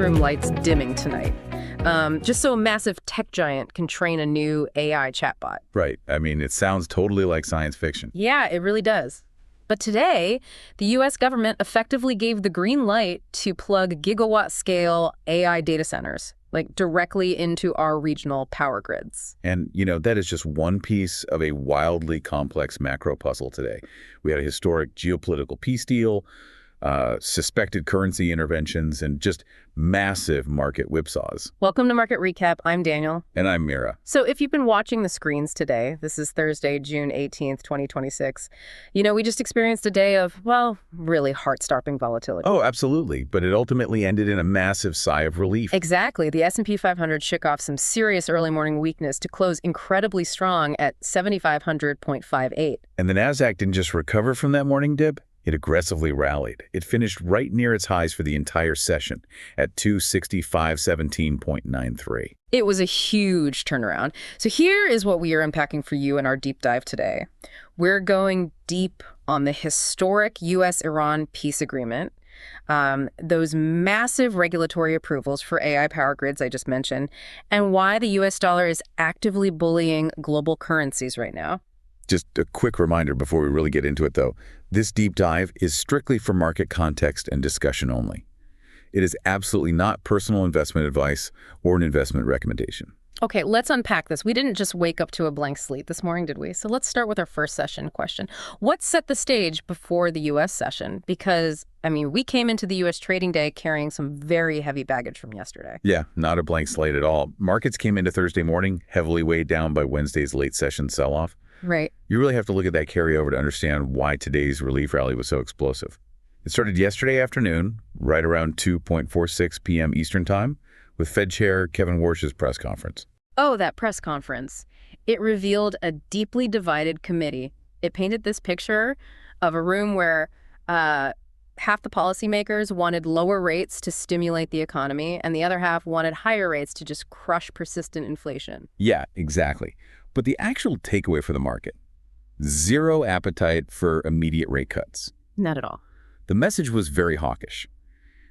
room lights dimming tonight. Just so a massive tech giant can train a new AI chatbot. Right. I mean, it sounds totally like science fiction. Yeah, it really does. But today, the U.S. government effectively gave the green light to plug gigawatt-scale AI data centers, like directly into our regional power grids. And, that is just one piece of a wildly complex macro puzzle today. We had a historic geopolitical peace deal, suspected currency interventions, and just massive market whipsaws. Welcome to Market Recap. I'm Daniel. And I'm Mira. So if you've been watching the screens today, this is Thursday, June 18th, 2026, we just experienced a day of, well, really heart-stopping volatility. Oh, absolutely. But it ultimately ended in a massive sigh of relief. Exactly. The S&P 500 shook off some serious early morning weakness to close incredibly strong at 7,500.58. And the Nasdaq didn't just recover from that morning dip. It aggressively rallied. It finished right near its highs for the entire session at 265.17.93. It was a huge turnaround. So here is what we are unpacking for you in our deep dive today. We're going deep on the historic U.S.-Iran peace agreement, those massive regulatory approvals for AI power grids I just mentioned, and why the U.S. dollar is actively bullying global currencies right now. Just a quick reminder before we really get into it, though. This deep dive is strictly for market context and discussion only. It is absolutely not personal investment advice or an investment recommendation. Okay, let's unpack this. We didn't just wake up to a blank slate this morning, did we? So let's start with our first session question. What set the stage before the U.S. session? Because, we came into the U.S. trading day carrying some very heavy baggage from yesterday. Yeah, not a blank slate at all. Markets came into Thursday morning heavily weighed down by Wednesday's late session sell-off. Right. You really have to look at that carryover to understand why today's relief rally was so explosive. It started yesterday afternoon, right around 2:46 p.m. Eastern Time, with Fed Chair Kevin Warsh's press conference. Oh, that press conference. It revealed a deeply divided committee. It painted this picture of a room where half the policymakers wanted lower rates to stimulate the economy, and the other half wanted higher rates to just crush persistent inflation. Yeah, exactly. But the actual takeaway for the market, zero appetite for immediate rate cuts. Not at all. The message was very hawkish.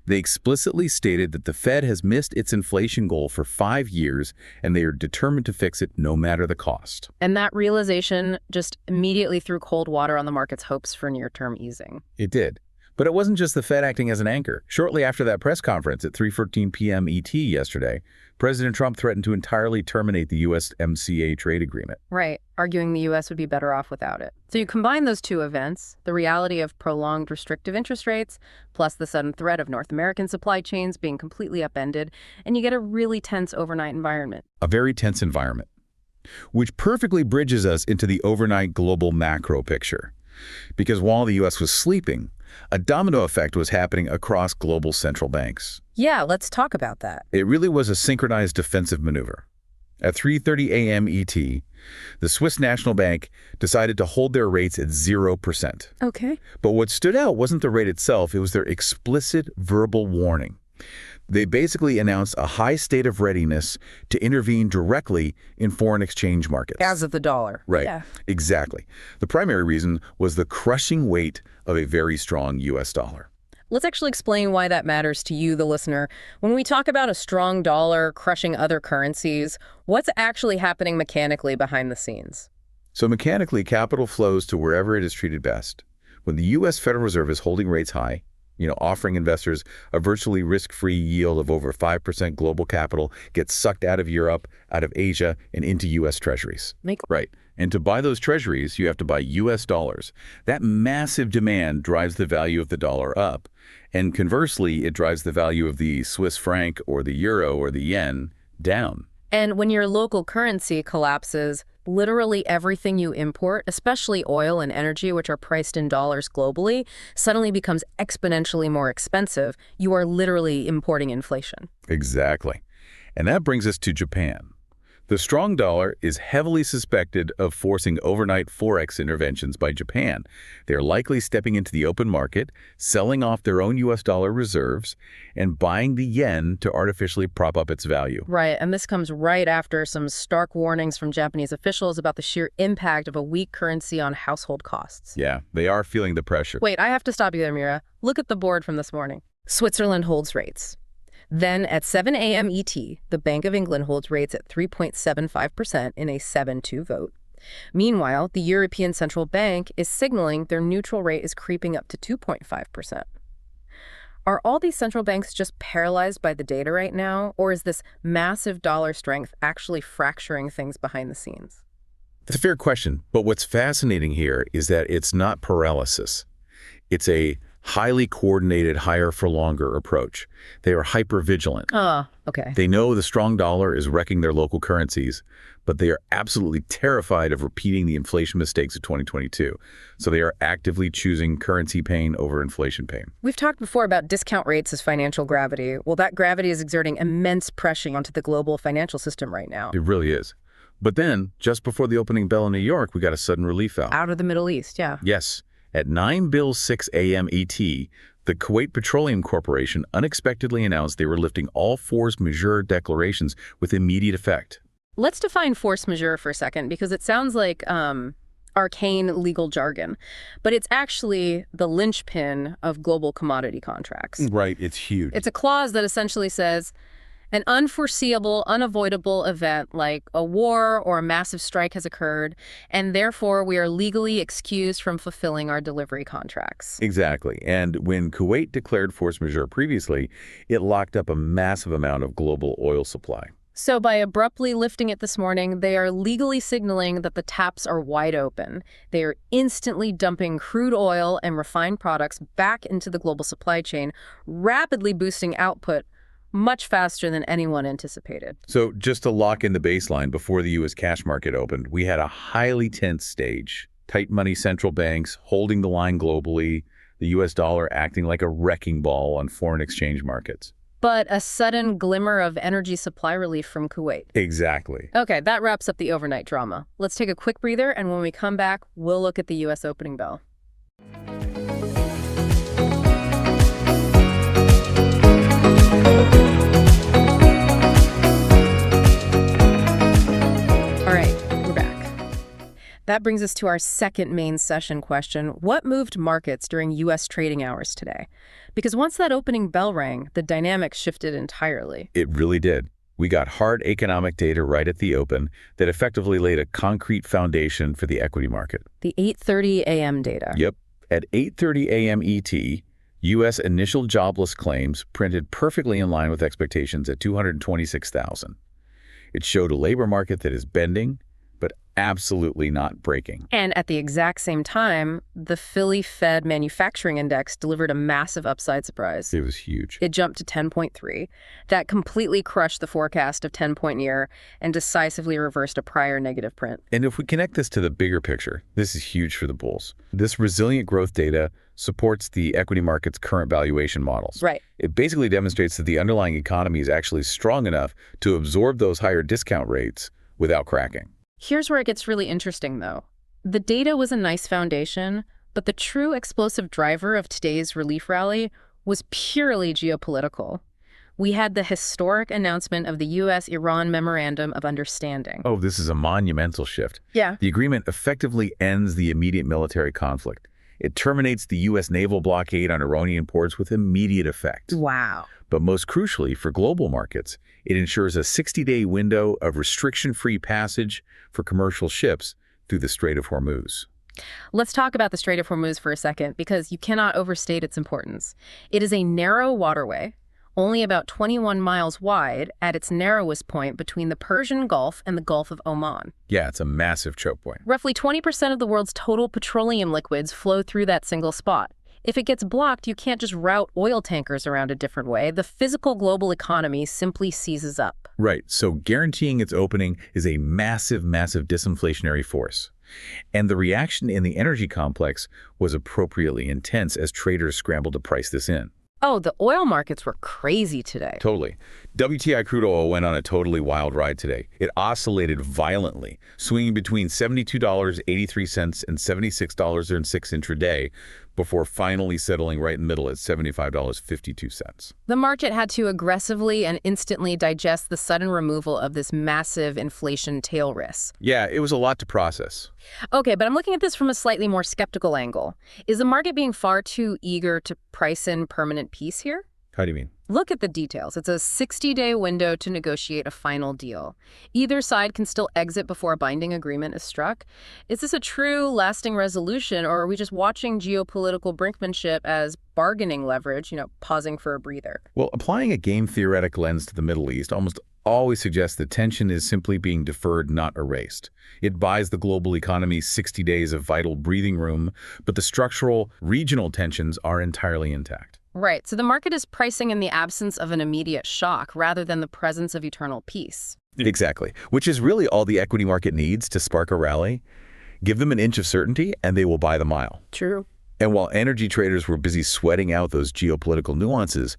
They explicitly stated that the Fed has missed its inflation goal for 5 years, and they are determined to fix it no matter the cost. And that realization just immediately threw cold water on the market's hopes for near-term easing. It did. But it wasn't just the Fed acting as an anchor. Shortly after that press conference at 3:14 p.m. ET yesterday, President Trump threatened to entirely terminate the USMCA trade agreement. Right, arguing the U.S. would be better off without it. So you combine those two events, the reality of prolonged restrictive interest rates, plus the sudden threat of North American supply chains being completely upended, and you get a really tense overnight environment. A very tense environment, which perfectly bridges us into the overnight global macro picture. Because while the U.S. was sleeping, a domino effect was happening across global central banks. Yeah, let's talk about that. It really was a synchronized defensive maneuver. At 3:30 a.m. ET, the Swiss National Bank decided to hold their rates at 0%. Okay. But what stood out wasn't the rate itself, it was their explicit verbal warning. They basically announced a high state of readiness to intervene directly in foreign exchange markets. As of the dollar. Right. Yeah. Exactly. The primary reason was the crushing weight of a very strong U.S. dollar. Let's actually explain why that matters to you, the listener. When we talk about a strong dollar crushing other currencies, what's actually happening mechanically behind the scenes? So mechanically, capital flows to wherever it is treated best. When the U.S. Federal Reserve is holding rates high, offering investors a virtually risk-free yield of over 5%, global capital gets sucked out of Europe, out of Asia, and into U.S. treasuries. Right. And to buy those treasuries, you have to buy U.S. dollars. That massive demand drives the value of the dollar up. And conversely, it drives the value of the Swiss franc or the euro or the yen down. And when your local currency collapses, literally everything you import, especially oil and energy, which are priced in dollars globally, suddenly becomes exponentially more expensive. You are literally importing inflation. Exactly. And that brings us to Japan. The strong dollar is heavily suspected of forcing overnight forex interventions by Japan. They are likely stepping into the open market, selling off their own U.S. dollar reserves, and buying the yen to artificially prop up its value. Right, and this comes right after some stark warnings from Japanese officials about the sheer impact of a weak currency on household costs. Yeah, they are feeling the pressure. Wait, I have to stop you there, Mira. Look at the board from this morning. Switzerland holds rates. Then at 7 a.m. ET, the Bank of England holds rates at 3.75% in a 7-2 vote. Meanwhile, the European Central Bank is signaling their neutral rate is creeping up to 2.5%. Are all these central banks just paralyzed by the data right now, or is this massive dollar strength actually fracturing things behind the scenes? That's a fair question, but what's fascinating here is that it's not paralysis. It's a highly coordinated, higher for longer approach. They are hyper-vigilant. Okay. They know the strong dollar is wrecking their local currencies, but they are absolutely terrified of repeating the inflation mistakes of 2022. So they are actively choosing currency pain over inflation pain. We've talked before about discount rates as financial gravity. Well, that gravity is exerting immense pressure onto the global financial system right now. It really is. But then, just before the opening bell in New York, we got a sudden relief valve. Out of the Middle East, yeah. Yes. At 9:06 a.m. ET, the Kuwait Petroleum Corporation unexpectedly announced they were lifting all force majeure declarations with immediate effect. Let's define force majeure for a second, because it sounds like arcane legal jargon, but it's actually the linchpin of global commodity contracts. Right, it's huge. It's a clause that essentially says an unforeseeable, unavoidable event like a war or a massive strike has occurred, and therefore we are legally excused from fulfilling our delivery contracts. Exactly. And when Kuwait declared force majeure previously, it locked up a massive amount of global oil supply. So by abruptly lifting it this morning, they are legally signaling that the taps are wide open. They are instantly dumping crude oil and refined products back into the global supply chain, rapidly boosting output much faster than anyone anticipated. So just to lock in the baseline, before the U.S. cash market opened, we had a highly tense stage. Tight money central banks holding the line globally, the U.S. dollar acting like a wrecking ball on foreign exchange markets. But a sudden glimmer of energy supply relief from Kuwait. Exactly. Okay, that wraps up the overnight drama. Let's take a quick breather, and when we come back, we'll look at the U.S. opening bell. That brings us to our second main session question. What moved markets during U.S. trading hours today? Because once that opening bell rang, the dynamics shifted entirely. It really did. We got hard economic data right at the open that effectively laid a concrete foundation for the equity market. The 8:30 a.m. data. Yep. At 8:30 a.m. ET, U.S. initial jobless claims printed perfectly in line with expectations at 226,000. It showed a labor market that is bending, but absolutely not breaking. And at the exact same time, the Philly Fed Manufacturing Index delivered a massive upside surprise. It was huge. It jumped to 10.3. That completely crushed the forecast of 10-point year and decisively reversed a prior negative print. And if we connect this to the bigger picture, this is huge for the bulls. This resilient growth data supports the equity market's current valuation models. Right. It basically demonstrates that the underlying economy is actually strong enough to absorb those higher discount rates without cracking. Here's where it gets really interesting, though. The data was a nice foundation, but the true explosive driver of today's relief rally was purely geopolitical. We had the historic announcement of the U.S.-Iran Memorandum of Understanding. Oh, this is a monumental shift. Yeah. The agreement effectively ends the immediate military conflict. It terminates the U.S. naval blockade on Iranian ports with immediate effect. Wow. But most crucially, for global markets, it ensures a 60-day window of restriction-free passage for commercial ships through the Strait of Hormuz. Let's talk about the Strait of Hormuz for a second, because you cannot overstate its importance. It is a narrow waterway, only about 21 miles wide at its narrowest point between the Persian Gulf and the Gulf of Oman. Yeah, it's a massive choke point. Roughly 20% of the world's total petroleum liquids flow through that single spot. If it gets blocked, you can't just route oil tankers around a different way. The physical global economy simply seizes up. Right. So guaranteeing its opening is a massive, massive disinflationary force. And the reaction in the energy complex was appropriately intense as traders scrambled to price this in. Oh, the oil markets were crazy today. Totally. WTI crude oil went on a totally wild ride today. It oscillated violently, swinging between $72.83 and $76.06 intraday, before finally settling right in the middle at $75.52. The market had to aggressively and instantly digest the sudden removal of this massive inflation tail risk. Yeah, it was a lot to process. Okay, but I'm looking at this from a slightly more skeptical angle. Is the market being far too eager to price in permanent peace here? How do you mean? Look at the details. It's a 60-day window to negotiate a final deal. Either side can still exit before a binding agreement is struck. Is this a true, lasting resolution, or are we just watching geopolitical brinkmanship as bargaining leverage, pausing for a breather? Well, applying a game-theoretic lens to the Middle East almost always suggests that tension is simply being deferred, not erased. It buys the global economy 60 days of vital breathing room, but the structural, regional tensions are entirely intact. Right, so the market is pricing in the absence of an immediate shock rather than the presence of eternal peace. Exactly, which is really all the equity market needs to spark a rally. Give them an inch of certainty, and they will buy the mile. True. And while energy traders were busy sweating out those geopolitical nuances,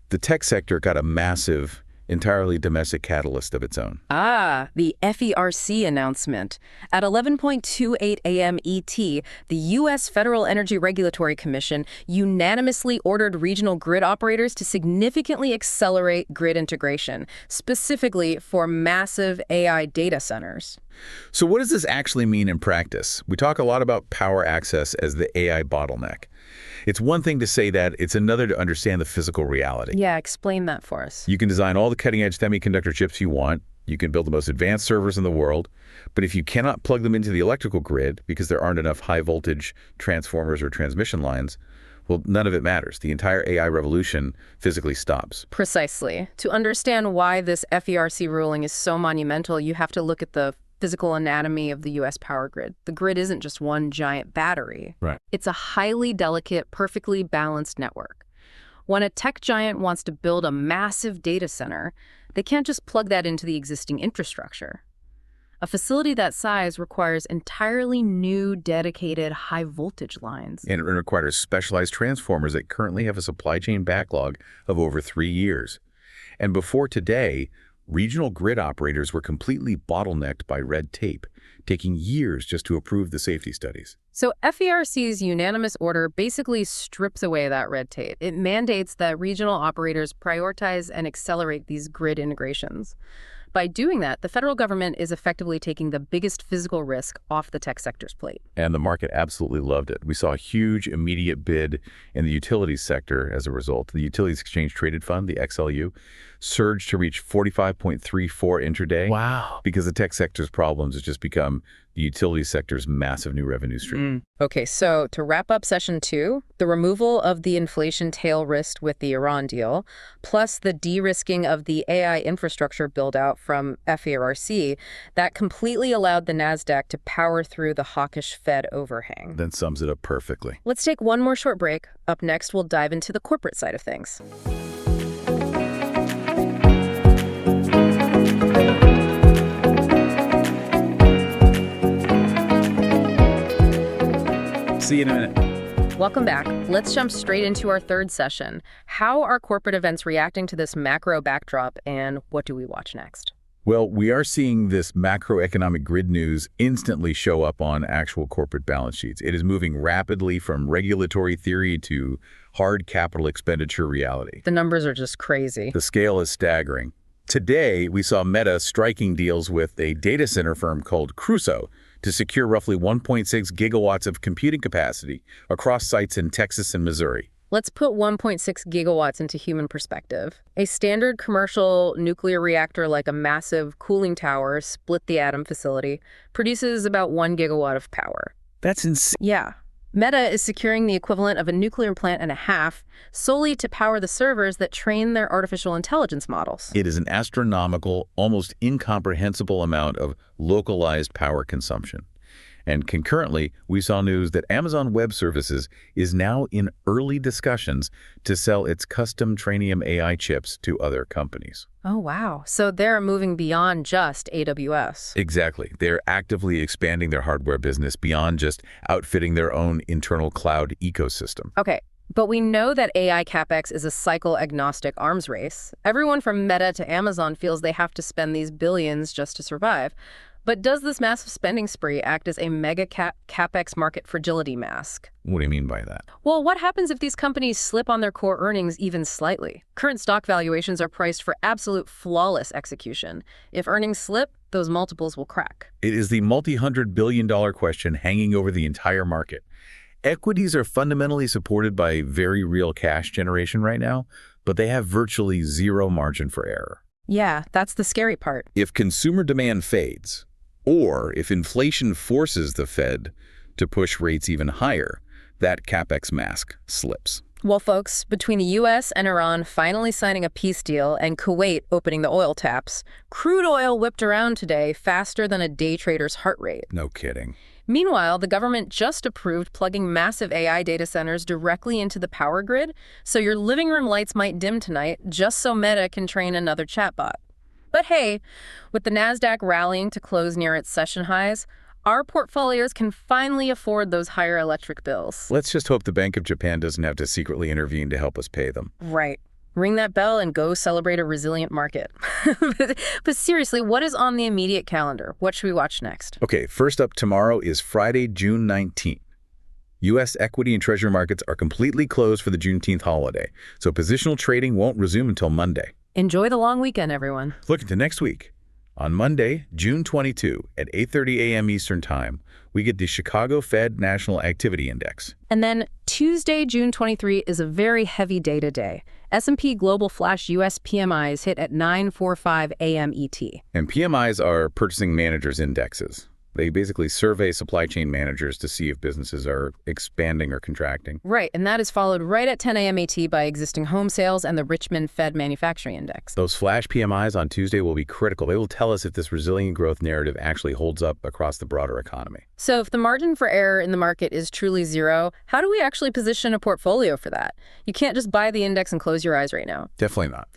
the tech sector got a massive, entirely domestic catalyst of its own. The FERC announcement. At 11:28 a.m. ET, the U.S. Federal Energy Regulatory Commission unanimously ordered regional grid operators to significantly accelerate grid integration, specifically for massive AI data centers. So what does this actually mean in practice? We talk a lot about power access as the AI bottleneck. It's one thing to say that, it's another to understand the physical reality. Yeah, explain that for us. You can design all the cutting-edge semiconductor chips you want. You can build the most advanced servers in the world. But if you cannot plug them into the electrical grid because there aren't enough high-voltage transformers or transmission lines, well, none of it matters. The entire AI revolution physically stops. Precisely. To understand why this FERC ruling is so monumental, you have to look at the physical anatomy of the U.S. power grid. The grid isn't just one giant battery. Right. It's a highly delicate, perfectly balanced network. When a tech giant wants to build a massive data center, they can't just plug that into the existing infrastructure. A facility that size requires entirely new, dedicated, high-voltage lines. And it requires specialized transformers that currently have a supply chain backlog of over 3 years. And before today, regional grid operators were completely bottlenecked by red tape, taking years just to approve the safety studies. So FERC's unanimous order basically strips away that red tape. It mandates that regional operators prioritize and accelerate these grid integrations. By doing that, the federal government is effectively taking the biggest physical risk off the tech sector's plate. And the market absolutely loved it. We saw a huge immediate bid in the utilities sector as a result. The Utilities Exchange Traded Fund, the XLU, surged to reach 45.34 intraday. Wow. Because the tech sector's problems has just become the utility sector's massive new revenue stream. Okay, so to wrap up session 2, the removal of the inflation tail risk with the Iran deal, plus the de-risking of the AI infrastructure build-out from FERC, that completely allowed the Nasdaq to power through the hawkish Fed overhang. Then sums it up perfectly. Let's take one more short break. Up next, we'll dive into the corporate side of things. See you in a minute. Welcome back. Let's jump straight into our third session. How are corporate events reacting to this macro backdrop, and what do we watch next? Well, we are seeing this macroeconomic grid news instantly show up on actual corporate balance sheets. It is moving rapidly from regulatory theory to hard capital expenditure reality. The numbers are just crazy. The scale is staggering. Today, we saw Meta striking deals with a data center firm called Crusoe to secure roughly 1.6 gigawatts of computing capacity across sites in Texas and Missouri. Let's put 1.6 gigawatts into human perspective. A standard commercial nuclear reactor like a massive cooling tower, split the atom facility, produces about 1 gigawatt of power. That's insane. Yeah. Meta is securing the equivalent of a nuclear plant and a half solely to power the servers that train their artificial intelligence models. It is an astronomical, almost incomprehensible amount of localized power consumption. And concurrently, we saw news that Amazon Web Services is now in early discussions to sell its custom Trainium AI chips to other companies. Oh, wow. So they're moving beyond just AWS. Exactly. They're actively expanding their hardware business beyond just outfitting their own internal cloud ecosystem. Okay. But we know that AI CapEx is a cycle-agnostic arms race. Everyone from Meta to Amazon feels they have to spend these billions just to survive. But does this massive spending spree act as a mega CapEx market fragility mask? What do you mean by that? Well, what happens if these companies slip on their core earnings even slightly? Current stock valuations are priced for absolute flawless execution. If earnings slip, those multiples will crack. It is the multi-hundred-billion-dollar question hanging over the entire market. Equities are fundamentally supported by very real cash generation right now, but they have virtually zero margin for error. Yeah, that's the scary part. If consumer demand fades, or if inflation forces the Fed to push rates even higher, that CapEx mask slips. Well, folks, between the U.S. and Iran finally signing a peace deal and Kuwait opening the oil taps, crude oil whipped around today faster than a day trader's heart rate. No kidding. Meanwhile, the government just approved plugging massive AI data centers directly into the power grid, so your living room lights might dim tonight just so Meta can train another chatbot. But hey, with the Nasdaq rallying to close near its session highs, our portfolios can finally afford those higher electric bills. Let's just hope the Bank of Japan doesn't have to secretly intervene to help us pay them. Right. Ring that bell and go celebrate a resilient market. But seriously, what is on the immediate calendar? What should we watch next? Okay, first up tomorrow is Friday, June 19th. U.S. equity and treasury markets are completely closed for the Juneteenth holiday, so positional trading won't resume until Monday. Enjoy the long weekend, everyone. Look into next week. On Monday, June 22 at 8:30 a.m. Eastern Time, we get the Chicago Fed National Activity Index. And then Tuesday, June 23 is a very heavy day today. S&P Global Flash US PMIs hit at 9:45 a.m. ET. And PMIs are purchasing managers' indexes. They basically survey supply chain managers to see if businesses are expanding or contracting. Right, and that is followed right at 10 a.m. AT by existing home sales and the Richmond Fed Manufacturing Index. Those flash PMIs on Tuesday will be critical. They will tell us if this resilient growth narrative actually holds up across the broader economy. So if the margin for error in the market is truly zero, how do we actually position a portfolio for that? You can't just buy the index and close your eyes right now. Definitely not.